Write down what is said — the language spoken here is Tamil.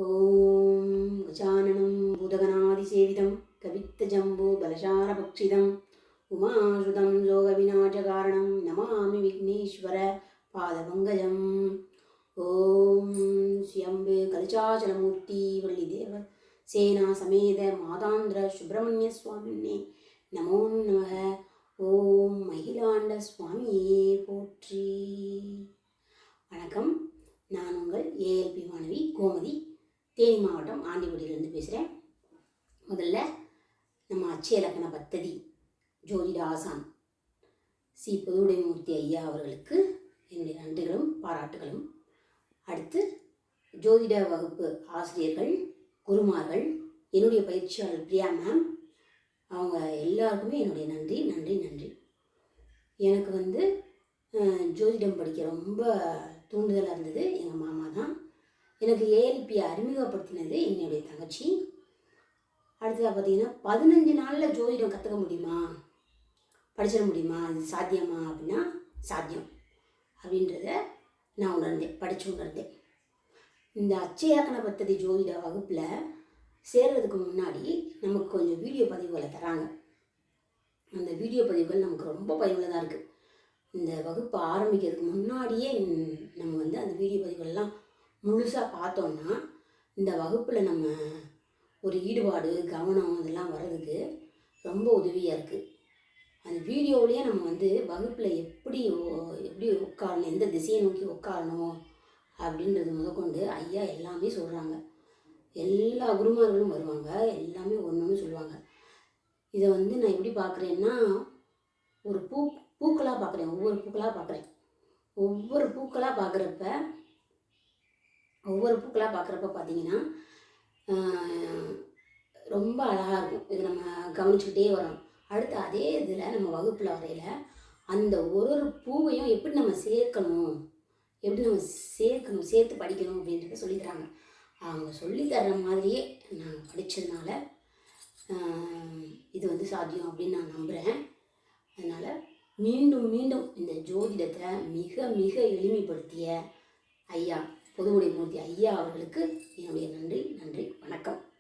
ஓம் கஜானனம் பூதகணாதிசேவிதம் கவித்தஜம்போ பலசாரபக்ஷிதம் உமாசுதம் யோகவிநாசகாரணம் நமாமி விக்னேஸ்வர பாதபங்கஜம். ஓம் ஸ்ரீயம்பே கலிச்சாச்சலமூர்த்தி வள்ளிதேவ சேனா சமேத மாதாந்திர சுப்பிரமணிய சுவாமினே நமோ நமக. ஓம் மகிழாண்ட சுவாமியே போற்றி. வணக்கம், நான் உங்கள் ஏஎல்பி மாணவி கோமதி, தேனி மாவட்டம் ஆண்டிபடியிலிருந்து பேசுகிறேன். முதல்ல நம்ம அச்சய இலக்கண பத்ததி ஜோதிட ஆசான் சி பொதுவுடைமூர்த்தி ஐயா அவர்களுக்கு என்னுடைய நன்றிகளும் பாராட்டுகளும். அடுத்து ஜோதிட வகுப்பு ஆசிரியர்கள், குருமார்கள், என்னுடைய பயிற்சியாளர் பிரியா மேம், அவங்க எல்லாருக்குமே என்னுடைய நன்றி நன்றி நன்றி. எனக்கு ஜோதிடம் படிக்க ரொம்ப தூண்டுதலாக இருந்தது எங்கள் மாமா தான். எனக்கு ஏஎல்பி அறிமுகப்படுத்தினது என்னுடைய தங்கச்சி. அடுத்ததாக பார்த்தீங்கன்னா 15 நாளில் ஜோதிடம் கற்றுக்க முடியுமா, படிச்சிட முடியுமா, இது சாத்தியமா அப்படின்னா சாத்தியம் அப்படின்றத நான் உணர்ந்தேன், படித்து உணர்ந்தேன். இந்த அச்சய இலக்கண பத்ததி ஜோதிட வகுப்பில் சேர்றதுக்கு முன்னாடி நமக்கு கொஞ்சம் வீடியோ பதிவுகளை தராங்க. அந்த வீடியோ பதிவுகள் நமக்கு ரொம்ப பயனுள்ளதாக இருக்குது. இந்த வகுப்பு ஆரம்பிக்கிறதுக்கு முன்னாடியே நம்ம அந்த வீடியோ பதிவுகள்லாம் முழுசாக பார்த்தோன்னா இந்த வகுப்பில் நம்ம ஒரு ஈடுபாடு, கவனம் இதெல்லாம் வர்றதுக்கு ரொம்ப உதவியாக இருக்குது. அந்த வீடியோவிலேயே நம்ம வகுப்பில் எப்படி உட்காரணும், எந்த திசையை நோக்கி உட்காரணும் அப்படின்றது முதற்கொண்டு ஐயா எல்லாமே சொல்கிறாங்க. எல்லா குருமார்களும் வருவாங்க, எல்லாமே ஒன்று சொல்லுவாங்க. இதை நான் எப்படி பார்க்குறேன்னா, ஒரு பூக்களாக பார்க்குறேன். ஒவ்வொரு பூக்களாக பார்க்குறப்ப பார்த்தீங்கன்னா ரொம்ப அழகாக இருக்கும். இது நம்ம கவனிச்சுக்கிட்டே வரோம். அடுத்து அதே இதில் நம்ம வகுப்பில் வரையில் அந்த ஒரு பூவையும் எப்படி நம்ம சேர்க்கணும், சேர்த்து படிக்கணும் அப்படின்றத சொல்லித்தராங்க. அவங்க சொல்லித்தர்ற மாதிரியே நாங்கள் படித்ததுனால இது சாத்தியம் அப்படின்னு நான் நம்புகிறேன். அதனால் மீண்டும் மீண்டும் இந்த ஜோதிடத்தை மிக மிக எளிமைப்படுத்திய ஐயா பொதுவுடைமூர்த்தி ஐயா அவர்களுக்கு என்னுடைய நன்றி நன்றி. வணக்கம்.